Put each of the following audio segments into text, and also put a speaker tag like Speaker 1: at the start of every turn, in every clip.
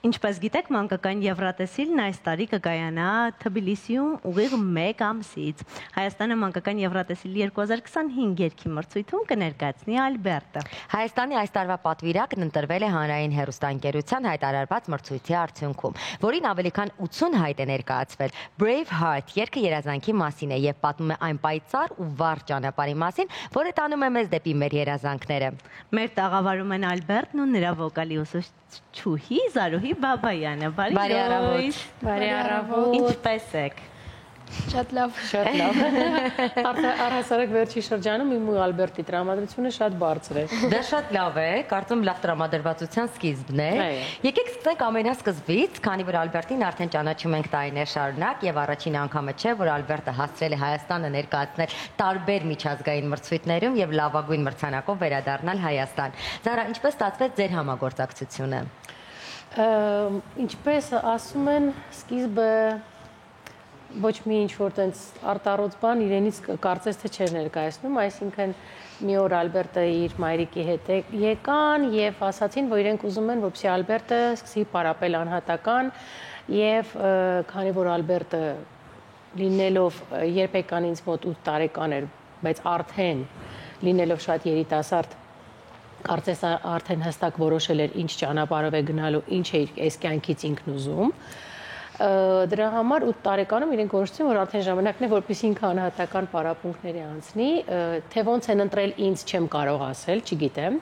Speaker 1: Ինչպես գիտեք, մանկական Եվրատեսիլն այս տարի կկայանա Թբիլիսիում ուղիղ 1 ամսից։ Հայաստանը մանկական Եվրատեսիլի 2025 երգի մրցույթում կներկայացնի Ալբերտը։
Speaker 2: Հայաստանի այս տարվա պատվիրակն ընտրվել է հանրային հեռուստաընկերության հայտարարված մրցույթի արդյունքում, որին ավելի քան 80 հայտ է ներկայացվել։ Brave Heart երգը երազանքի մասին է եւ պատմում է այն պայծառ ու վառ ճանապարհի մասին, որը տանում է մեզ դեպի մեր երազանքները։
Speaker 1: Մեր տաղավարում են Ալբերտն ու նրա վոկալի ուսուցչուհի Զարուհի Բաբայանը։
Speaker 2: Բարի առավոտ։
Speaker 3: Բարի առավոտ։
Speaker 1: Ինչպե՞ս եք։
Speaker 3: Շատ լավ։ Շատ լավ։ Առհասարակ վերջի շրջանում իմ ու Ալբերտի տրամադրությունը շատ բարձր է։
Speaker 2: Դա շատ լավ է, կարծում լավ տրամադրվածության սկիզբն է։ Եկեք սկսենք ամենասկզբից, քանի որ Ալբերտին արդեն ճանաչում ենք տարիներ շարունակ եւ առաջին անգամը չէ, որ Ալբերտը հասցրել է Հայաստանը ներկայացնել տարբեր միջազգային մրցույթներում եւ լավագույն մրցանակով վերադառնալ Հայաստան։ Զարա, ինչպես ստացվեց ձեր համագործակցությունը։
Speaker 3: Ինչպես ասում են, սկիզբը ոչ մի ինչ-որ տենց արտառոց բան իրենից կարծես թե չէր ներկայացնում, այսինքն մի օր Ալբերտը իր մայրիկի հետ եկան եւ ասացին, որ իրենք ուզում են, որպեսզի Ալբերտը սկսի պարապել անհատական եւ քանի որ Ալբերտը լինելով երբ եկան ինձ մոտ 8 տարեկան էր, բայց արդեն լինելով շատ երիտասարդ կարծես արդեն հստակ որոշել էր ինչ ճանապարհով է գնալու, ինչ է այս կյանքից ինքն ուզում։ Դրա համար 8 տարեկանում իրենք որոշեցին, որ արդեն ժամանակն է, որպեսզի ինքը անհատական պարապմունքների անցնի, թե ոնց են ընտրել ինձ չեմ կարող ասել, չգիտեմ։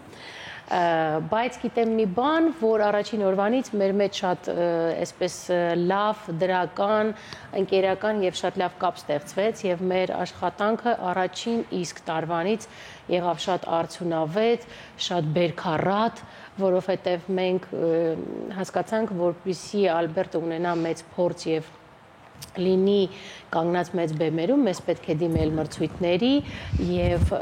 Speaker 3: Բայց գիտեմ մի բան, որ առաջին օրվանից մեր մեջ շատ այսպես լավ, դրական, ընկերական եւ շատ լավ կապ ստեղծվեց եւ մեր աշխատանքը առաջին իսկ տարվանից եղավ շատ արդյունավետ, շատ բերքառատ, որովհետեւ մենք հասկացանք, որպեսզի Ալբերտը ունենա մեծ փորձ եւ լինի կանգնած մեծ բեմերում, մեզ պետք է դիմել մրցույթների եւ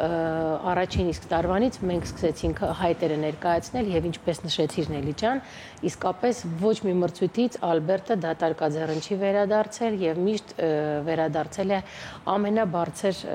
Speaker 3: առաջին իսկ տարվանից մենք սկսեցինք հայտերը ներկայացնել եւ ինչպես նշեցիր Նելի ջան, իսկապես ոչ մի մրցույթից Ալբերտը դատարկաձեռն չի վերադարձել եւ միշտ վերադարձել է ամենաբարձր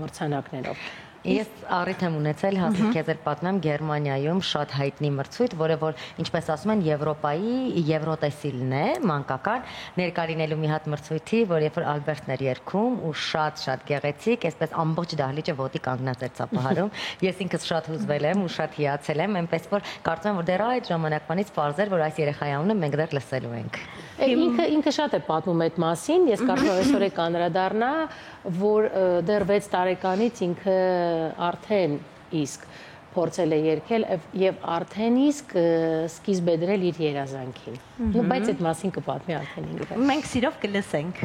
Speaker 3: մրցանակներով։
Speaker 2: Ես առիթ եմ ունեցել հասել քեզ էլ պատմեմ Գերմանիայում շատ հայտնի մրցույթ, որը որ ինչպես ասում են Եվրոպայի Եվրոտեսիլն է, մանկական ներկա լինելու մի հատ մրցույթի, որ երբ որ Ալբերտն էր երգում ու շատ գեղեցիկ, այսպես ամբողջ դահլիճը ոտի կանգնած էր ծափահարում։ Ես ինքս շատ հուզվել եմ ու շատ հիացել եմ, այնպես որ կարծում եմ որ դեռ այդ ժամանակվանից պարզ էր, որ այս երեխայի անունը մենք դեռ լսելու ենք։
Speaker 3: Ինքը շատ է պատմում այդ մասին, ես կարծում եմ այսօր է կանրադառնա, որ դեռ 6 տարեկանից ինքը արդեն իսկ փորձել է երգել եւ արդեն իսկ սկիզբ է դրել իր երազանքին։ Բայց այդ մասին կպատմի արդեն ինքը։
Speaker 1: Մենք սիրով կլսենք։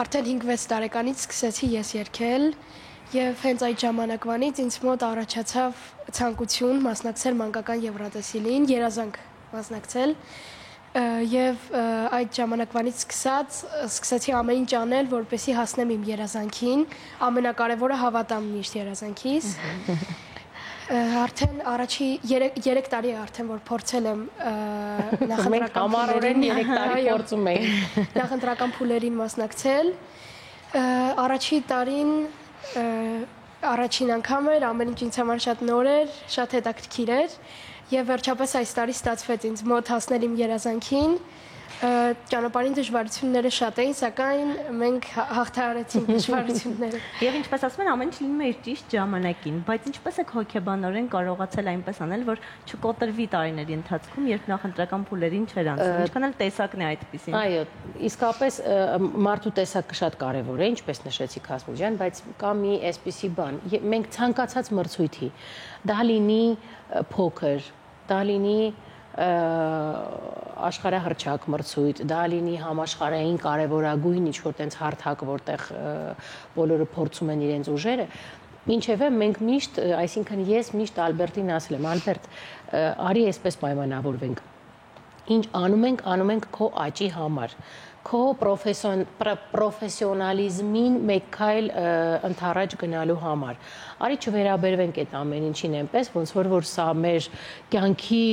Speaker 4: Արդեն 5-6 տարեկանից սկսեցի ես երգել եւ հենց այդ ժամանակվանից ինձ մոտ առաջացավ ցանկություն մասնակցել մանկական Եվրատեսիլին, երազանք մասնակցել եւ այդ ժամանակվանից սկսեցի ամեն ինչ անել, որպեսզի հասնեմ իմ երազանքին, ամենակարևորը հավատամ միշտ երազանքիս։ Արդեն առաջի 3 տարի է արդեն որ փորձել եմ նախընտրական
Speaker 3: ամառորեն 3 տարի փորձում ենք
Speaker 4: նախընտրական փուլերին մասնակցել։ Առաջի տարին առաջին անգամ էր, ամեն ինչ ինձ համար շատ նոր էր, շատ հետաքրքիր էր եւ վերջապես այս տարի ստացվեց ինձ մոտ հասնել իմ երազանքին։ Ճանապարհին դժվարությունները շատ էին, սակայն մենք հաղթահարեցինք դժվարությունները։
Speaker 1: Եվ ինչպես ասում են, ամեն ինչ լինում է իր ճիշտ ժամանակին, բայց ինչպես եք հոգեբանորեն կարողացել այնպես անել, որ չկոտրվի տարիների ընթացքում, երբ նախընտրական փուլերին չեր անցնում, ինչքան էլ տեսակն է այդպեսին։
Speaker 3: Այո, իսկապես մարդու տեսակը շատ կարևոր է, ինչպես նշեցիք Հասմիկ ջան, բայց կա մի այսպիսի բան, մենք ցանկացած մրցույթի, դա լինի փոքր, դա լինի աշխարհահռչակ մրցույթ, դա լինի համաշխարհային կարևորագույն ինչ-որ տենց հարթակ, որտեղ բոլորը փորձում են իրենց ուժերը, ինչևէ մենք միշտ, այսինքն ես միշտ Ալբերտին ասել եմ, Ալբերտ, արի այսպես պայմանավորվենք, ինչ անում ենք քո աճի համար, քո պրոֆեսիոնալիզմին մեկ քայլ ընդառաջ գնալու համար։ Արի չվերաբերվենք այդ ամեն ինչին այնպես, ոնց որ սա մեր կյանքի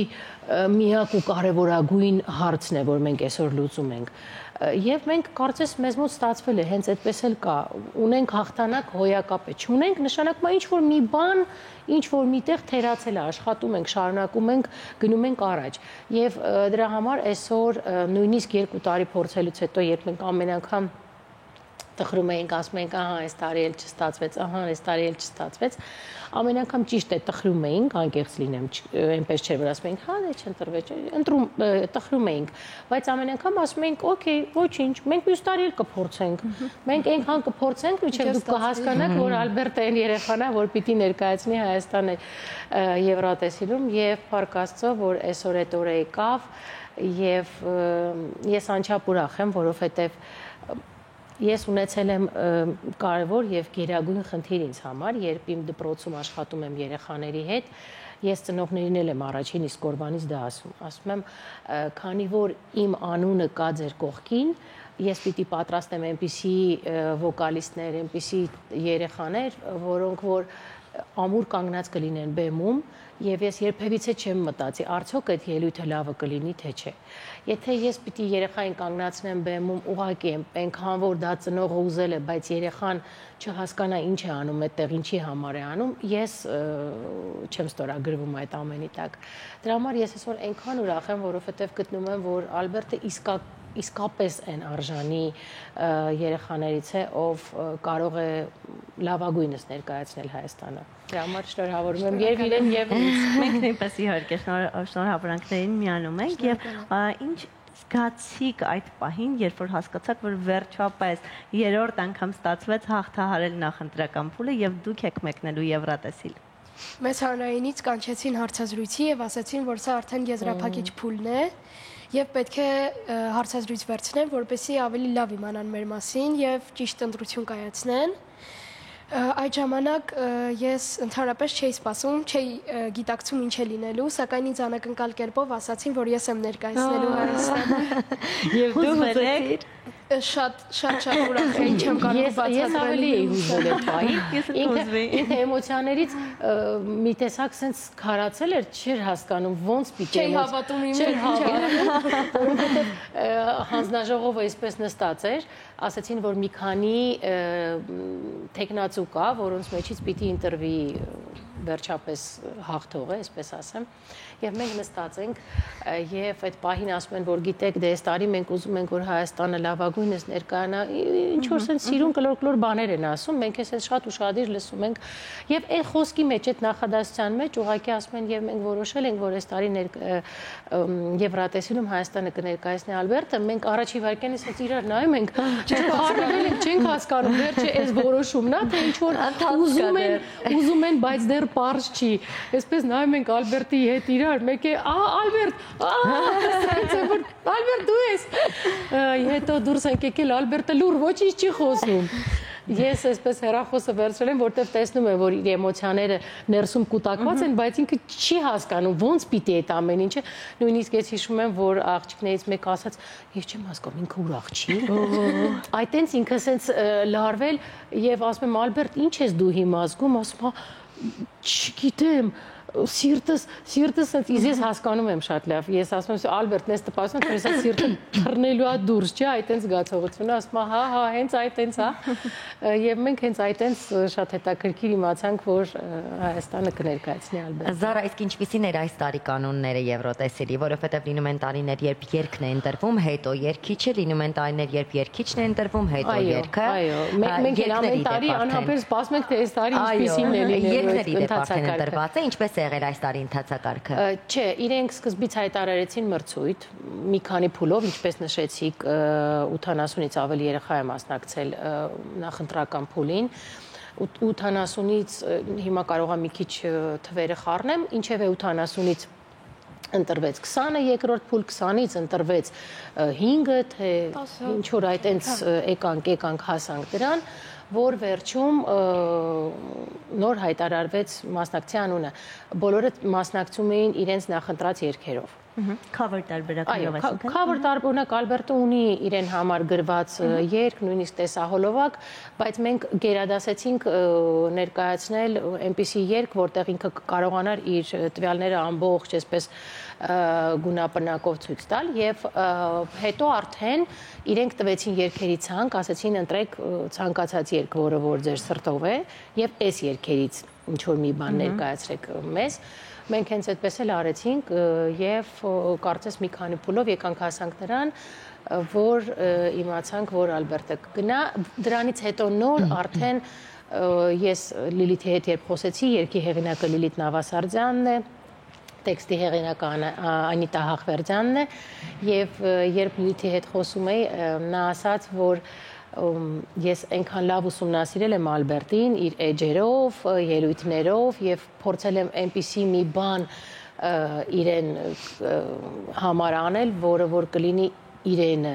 Speaker 3: միակ ու կարևորագույն հարցն է, որ մենք այսօր լուծում ենք։ Եվ մենք կարծես մեզ մոտ ստացվել է, հենց այդպես էլ կա, ունենք հաղթանակ, հոյակապ է, չունենք, նշանակում է ինչ-որ մի բան, ինչ-որ միտեղ թերացել է, աշխատում ենք, շարունակում ենք, գնում ենք առաջ։ Եվ դրա համար այսօր նույնիսկ 2 տարի փորձելուց հետո, երբ մենք ամեն անգամ տխրում էինք, ասում էինք, ահա, այս տարի էլ չստացվեց, ահա, այս տարի էլ չստացվեց, ամեն անգամ ճիշտ է տխրում էինք, անկեղծ լինեմ, այնպես չէր, որ ասում էինք, հա, դե չընտրվեց, տխրում էինք, բայց ամեն անգամ ասում էինք, օքեյ, ոչինչ, մենք մյուս տարի էլ կփորձենք, մենք այնքան կփորձենք, մինչև դուք կհասկանաք, որ Ալբերտը այն երեխան է, որ պիտի ներկայացնի Հայաստանը Եվրատեսիլում, եւ փառք Աստծո, որ այսօր այդ օրը եկավ, եւ ես անչափ ուրախ եմ, որովհետեւ ես ունեցել եմ կարևոր եւ գերագույն խնդիր ինձ համար, երբ իմ դպրոցում աշխատում եմ երեխաների հետ, ես ծնողներին էլ եմ առաջին իսկ օրվանից դա ասում եմ, քանի որ իմ անունը կա ձեր կողքին, ես պիտի պատրաստեմ այնպիսի վոկալիստներ, այնպիսի երեխաներ, որոնք որ ամուր կանգնած կլինեն բեմում, եւ ես երբևիցե չեմ մտածի, արդյոք այդ ելույթը լավը կլինի, թե չէ։ Եթե ես պիտի երեխային կանգնացնեմ բեմում, ուղղակի այնքան որ դա ծնողը ուզել է, բայց երեխան չհասկանա ինչ է անում այդտեղ, ինչի համար է անում, ես չեմ ստորագրվում այդ ամենի տակ։ Դրա համար ես այսօր այնքան ուրախ եմ, որովհետեւ գտնում եմ, որ Ալբերտը իսկապես այն արժանի երեխաներից է, ով կարող է լավագույնս ներկայացնել Հայաստանը։ Դրա համար շնորհավորում եմ եւ իրեն եւ ինձ։
Speaker 1: Մենք նույնպես իհարկե շնորհավորանքներին միանում ենք եւ ինչ զգացիք այդ պահին, երբ որ հասկացաք, որ վերջապես 3-րդ անգամ ստացվեց հաղթահարել նախընտրական փուլը եւ դուք եք մեկնելու Եվրատեսիլ։
Speaker 4: Մեծ հանրայինից կանչեցին հարցազրույցի եւ ասացին, որ սա արդեն եզրափակիչ փուլն է եւ պետք է հարցազրույց վերցնեն, որպեսզի ավելի լավ իմանան մեր մասին եւ ճիշտ ընտրություն կայացնեն։ Այդ ժամանակ ես ընդհանրապես չէի սպասում, չէի գիտակցում ինչ է լինելու, սակայն ինձ անակնկալ կերպով ասացին, որ ես եմ ներկայացնելու Հայաստանը։
Speaker 1: Եվ դու մտեք
Speaker 4: շատ ուրախ եմ, չեմ կարող բացատրել։
Speaker 3: Ես ավելի էի հուզվել այդ պահին։ Ինքը էմոցիաներից մի տեսակ sense քարացել էր, չէր հասկանում ոնց պիտի
Speaker 4: չէի հավատում իմ
Speaker 3: որովհետև հանձնաժողովը այսպես նստած էր, ասացին, որ մի քանի տեխնացու կա, որոնց մեջից պիտի ընտրվի վերջապես հաղթողը, այսպես ասեմ, եւ մենք նստած ենք եւ այդ պահին ասում են, որ գիտեք, դե այս տարի մենք ուզում ենք, որ Հայաստանը լավագույնս ներկայանա, ինչ որ sense սիրուն կլոր բաներ են ասում, մենք էս շատ ուշադիր լսում ենք եւ այդ խոսքի մեջ, այդ նախադասության մեջ ուղղակի ասում են եւ մենք որոշել ենք, որ այս տարի Եվրատեսիլում Հայաստանը կներկայացնի Ալբերտը, մենք առաջի վայրկյանից հենց իրար նայում ենք, չխառնել ենք, չենք հասկանում, վերջը այս որոշումն է, թե ինչ որ ուզում են, բայց դեռ պարզ չի։ Այսպես նայում ենք Ալբերտի հետ իրար, մեկ է, Ալբերտ, Ալբերտ դու ես։ Հետո դուրս ենք եկել, Ալբերտը լուր ոչինչ չի խոսում։ Ես այսպես հեռախոսը վերցրել եմ, որտեղ տեսնում եմ, որ իր էմոցիաները ներսում կուտակված են, բայց ինքը չի հասկանում ոնց պիտի այդ ամեն ինչը։ Նույնիսկ ես հիշում եմ, որ աղջիկներից մեկը ասաց, ես չեմ հասկանում, ինքը ուրախ չի։ Այդ այնց ինքը սենց լարվել եւ ասում եմ, Ալբերտ, ինչ ես դու հիմա զգում, ասում եմ, չգիտեմ, սիրտս ես հասկանում եմ շատ լավ։ Ես ասում եմ, Ալբերտ, ես տպասում եմ, որ սա սիրտը թռնելու է դուրս, չէ, այդ այնց զգացողությունը, ասում եմ, հա, հենց այդ այնց, հա։ Եվ մենք հենց այդ այնց շատ հետաքրքիր իմացանք, որ Հայաստանը կներկայացնի Ալբերտը։
Speaker 2: Զարա, իսկ ինչպիսին էր այս տարի կանոնները Եվրոտեսիլի, որովհետև լինում են տարիներ, երբ երգն է ընտրվում, հետո երգիչը, լինում են տարիներ, երբ երգիչն է ընտրվում, հետո երգը։
Speaker 3: Այո, մենք ամեն տարի անհամբեր սպասում ենք, թե այս տարի ինչպիսին է լինելու
Speaker 2: երգների դեպարտեն ընտրված է, ինչպես է եղել այս տարի ընթացակարգը։
Speaker 3: Չէ, իրենք սկզբից հայտարարեցին մրցույթ, մի քանի փուլով, ինչպես նշեցիք, 80-ից ավելի երեխա է մասնակցել նախընտրական փուլին, 80-ից հիմա կարող եմ մի քիչ թվերը խառնեմ, ինչևէ 80-ից ընտրվեց 20-ը, երկրորդ փուլ 20-ից ընտրվեց 5-ը, թե ինչ որ այդ այնց եկանք հասանք դրան, որ վերջում նոր հայտարարվեց մասնակցի անունը։ Բոլորը մասնակցում էին իրենց նախընտրած երգերով։
Speaker 1: Cover տարբերակներով այսինքն։
Speaker 3: Cover տարբերակ Ալբերտը ունի իրեն համար գրված երգ, նույնիսկ տեսահոլովակ, բայց մենք գերադասեցինք ներկայացնել այնպիսի երգ, որտեղ ինքը կարողանար իր տվյալները ամբողջ այսպես գունապնակով ցույց տալ եւ հետո արդեն իրենք տվեցին երգերի ցանկ, ասեցին ընտրեք ցանկացած երգ, որը որ ձեր սրտով է եւ այս երգերից ինչ որ մի բան ներկայացրեք մեզ։ Մենք հենց այդպես էլ արեցինք եւ կարծես մի քանի փուլով եկանք հասանք նրան, որ իմացանք, որ Ալբերտը կգնա, դրանից հետո նոր արդեն ես Լիլիթի հետ երբ խոսեցի, երգի հեղինակը Լիլիթ Նավասարդյանն է, տեքստի հեղինակը Անիտա Հախվերդյանն է եւ երբ Լիլիթի հետ խոսում էի, նա ասաց, որ ես այնքան լավ ուսումնասիրել եմ Ալբերտին իր էջերով, ելույթներով եւ փորձել եմ այնպիսի մի բան իրեն համար անել, որը որ կլինի իրենը,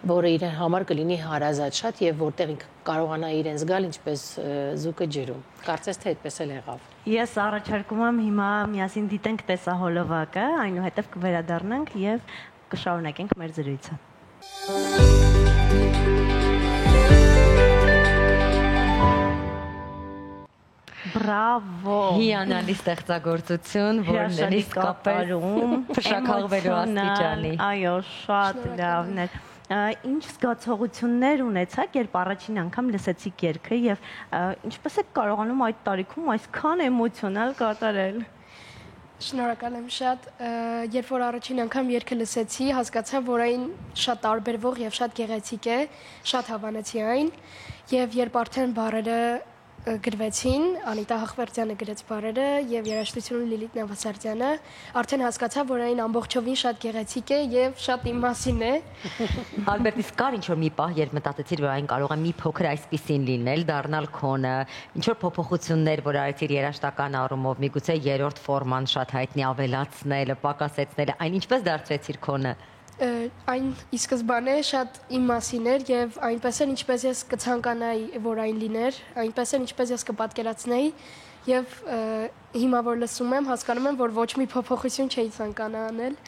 Speaker 3: որը իրեն համար կլինի հարազատ շատ եւ որտեղ ինքը կարողանա իրեն զգալ ինչպես զուկը ջրում։ Կարծես թե այդպես էլ եղավ։
Speaker 1: Ես առաջարկում եմ հիմա միասին դիտենք տեսահոլովակը, այնուհետև կվերադառնանք եւ կշարունակենք մեր զրույցը։ Բրավո։
Speaker 2: Հիանալի ստեղծագործություն, որն իսկապես փշաքաղվելու աստիճանի։
Speaker 1: Այո, շատ լավն է։ Ինչ զգացողություններ ունեցաք, երբ առաջին անգամ լսեցիք երգը եւ ինչպես եք կարողանում այդ տարիքում այսքան էմոցիոնալ կատարել։
Speaker 4: Շնորհակալ եմ շատ։ Երբ որ առաջին անգամ երգը լսեցի, հասկացա, որ այն շատ տարբերվող եւ շատ գեղեցիկ է, շատ հավանեցի այն, եւ երբ արդեն բառերը գրվեցին, Անիտա Հախվերդյանը գրեց բառերը եւ երաժշտությունը Լիլիթ Նավասարդյանը, արդեն հասկացա, որ այն ամբողջովին շատ գեղեցիկ է եւ շատ իմ մասին է։
Speaker 2: Ալբերտիս կար ինչ-որ մի պահ, երբ մտածեցիր, որ այն կարող է մի փոքր այսպիսին լինել, դառնալ քոնը, ինչ-որ փոփոխություններ, որ արեցիր երաժշտական առումով, միգուցե երրորդ ֆորման շատ հայտնի ավելացնելը, պակասեցնելը, այն ինչպես դարձրեցիր քոնը։
Speaker 4: Այն ի սկզբանե շատ իմ մասին էր եւ այնպես էլ ինչպես ես կցանկանայի, որ այն լիներ, այնպես էլ ինչպես ես կպատկերացնեի եւ հիմա որ լսում եմ, հասկանում եմ, որ ոչ մի փոփոխություն չէի ցանկանա անել,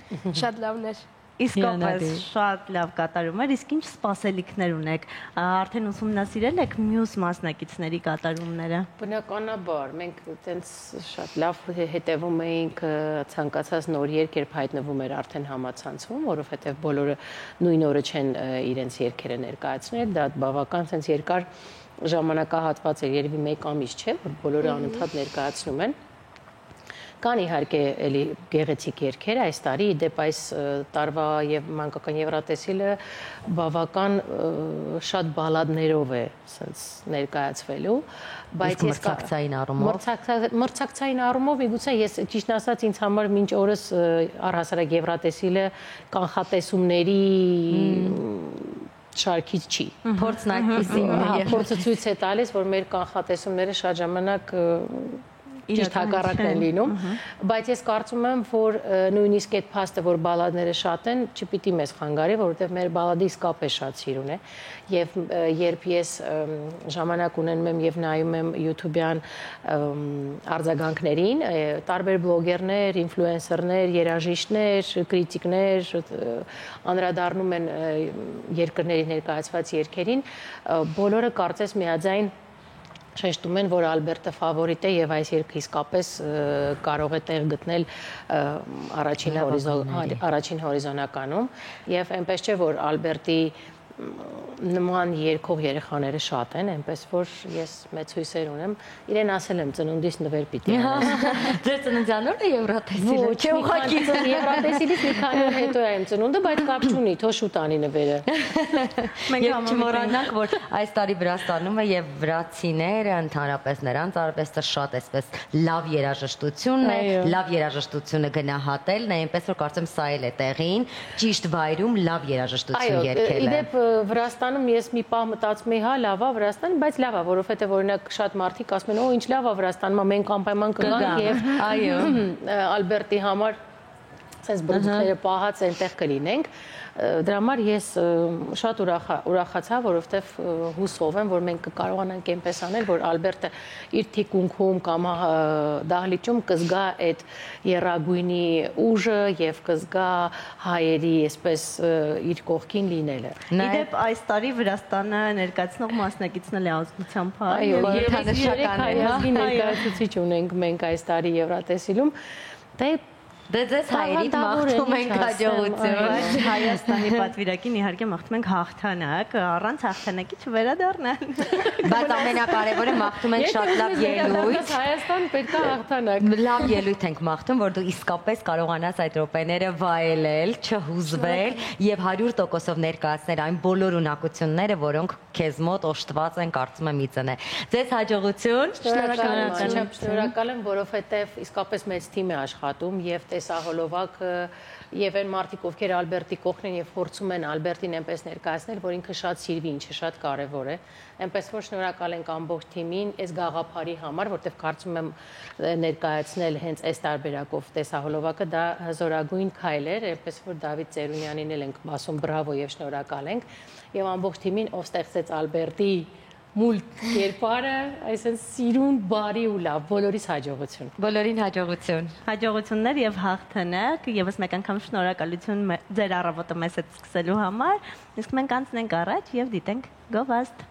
Speaker 4: շատ լավն էր։
Speaker 1: Իսկապես շատ լավ կատարում էր, իսկ ինչ սպասելիքներ ունեք, արդեն ուսումնասիրել եք մյուս մասնակիցների կատարումները։
Speaker 3: Բնականաբար, մենք այտենց շատ լավ հետևում էինք ցանկացած նոր երգ, երբ հայտնվում էր արդեն համացանցում, որովհետև բոլորը նույն օրը չեն իրենց երգերը ներկայացնել, դա բավական sense երկար ժամանակահատված էր, երևի 1 ամիս չէ, որ բոլորը անընդհատ ներկայացնում են։ Կան իհարկե էլի գեղեցիկ երգեր այս տարի, դեպ այս տարվա եւ մանկական Եվրատեսիլը բավական շատ բալադներով է sense ներկայացվելու, բայց ես մրցակցային առումով միգուցե ես ճիշտ ասած ինձ համար մինչ օրս առհասարակ Եվրատեսիլը կանխատեսումների շարքից չի։
Speaker 2: Փորձն այդպեսին է։
Speaker 3: Փորձը ցույց է տալիս, որ մեր կանխատեսումները շատ ժամանակ ճիշտ հակառակն են լինում, բայց ես կարծում եմ, որ նույնիսկ այդ փաստը, որ բալադները շատ են, չպիտի մեզ խանգարի, որովհետև մեր բալադը իսկապես շատ սիրուն է, եւ երբ ես ժամանակ ունենում եմ եւ նայում եմ YouTube-յան արձագանքներին, տարբեր բլոգերներ, ինֆլուենսերներ, երաժիշտներ, կրիտիկներ անդրադառնում են երկրների ներկայացված երգերին, բոլորը կարծես միաձայն շեշտում են, որ Ալբերտը ֆավորիտ է եւ այս երգը իսկապես կարող է տեղ գտնել առաջին հորիզոնականում եւ այնպես չէ, որ Ալբերտի նման երգող երեխաները շատ են, այնպես որ ես մեծ հույսեր ունեմ, իրեն ասել եմ ծնունդիս նվեր պիտի անես։
Speaker 2: Ձեր ծննդյան օրն է Եվրատեսիլը։
Speaker 3: Ոչ, ուղղակի Եվրատեսիլից մի քանի օր հետո է իմ ծնունդը, բայց կապ չունի, թող շուտ անի նվերը։
Speaker 2: Մենք չմոռանանք, որ այս տարի Վրաստանում է եւ վրացիները ընդհանրապես նրանց արվեստը շատ էսպես լավ երաժշտությունն է, լավ երաժշտությունը գնահատելն է, այնպես որ կարծեմ սա էլ է տեղին, ճիշտ վայրում լավ երաժշտություն երգելը։
Speaker 3: Վրաստանում ես մի պահ մտածում էի, հա, լավ է Վրաստանը, բայց լավ է, որովհետև օրինակ շատ մարդիկ ասում են, օ, ինչ լավ է Վրաստանում, մենք անպայման կգանք եւ այո, Ալբերտի համար sense բրուզկները պահած այնտեղ կլինենք։ Դրա համար ես շատ ուրախացա, որովհետև հուսով եմ, որ մենք կկարողանանք այնպես անել, որ Ալբերտը իր թիկունքում կամ դահլիճում կզգա այդ եռագույնի ուժը եւ կզգա հայերի այսպես իր կողքին լինելը։
Speaker 1: Իդեպ այս տարի Վրաստանը ներկայացնող մասնակիցն էլ է ազգությամբ հայ։
Speaker 3: Այո, երբ ներկայացուցիչ ունենք մենք այս տարի Եվրատեսիլում,
Speaker 2: Դե ձեզ հայերից մաղթում ենք հաջողություն։
Speaker 1: Հայաստանի պատվիրակին իհարկե մաղթում ենք հաղթանակ, առանց հաղթանակի չվերադառնան։
Speaker 2: Բայց ամենակարևորը մաղթում ենք շատ լավ ելույթ։
Speaker 3: Հայաստան պետք է հաղթանակ։
Speaker 2: Լավ ելույթ ենք մաղթում, որ դու իսկապես կարողանաս այդ րոպեները վայելել, չհուզվել եւ 100%-ով ներկայացնել այն բոլոր ունակությունները, որոնք քեզ մոտ օժտված են, կարծում եմ իծնե։ Ձեզ հաջողություն։
Speaker 3: Շնորհակալ եմ, որովհետեւ իսկապես մեծ թիմ է աշխատում եւ տեսահոլովակը եւ այն մարդիկ, ովքեր Ալբերտի կողքն են եւ փորձում են Ալբերտին այնպես ներկայացնել, որ ինքը շատ սիրվի, ինչը շատ կարեւոր է։ Այնպես որ շնորհակալ ենք ամբողջ թիմին այս գաղափարի համար, որտեղ կարծում եմ ներկայացնել հենց այս տարբերակով տեսահոլովակը դա հզորագույն քայլ էր, այնպես որ Դավիթ Ծերունյանին էլ ենք ասում բրավո եւ շնորհակալ ենք եւ ամբողջ թիմին, ով ստեղծեց Ալբերտի մուլտ կերպարը, այսինքն սիրուն, բարի ու լավ, բոլորիս հաջողություն։
Speaker 2: Բոլորին հաջողություն։
Speaker 1: Հաջողություններ եւ հաղթանակ, եւս մեկ անգամ շնորհակալություն ձեր առավոտը մեզ հետ սկսելու համար։ Իսկ մենք անցնենք առաջ եւ դիտենք գովազդ։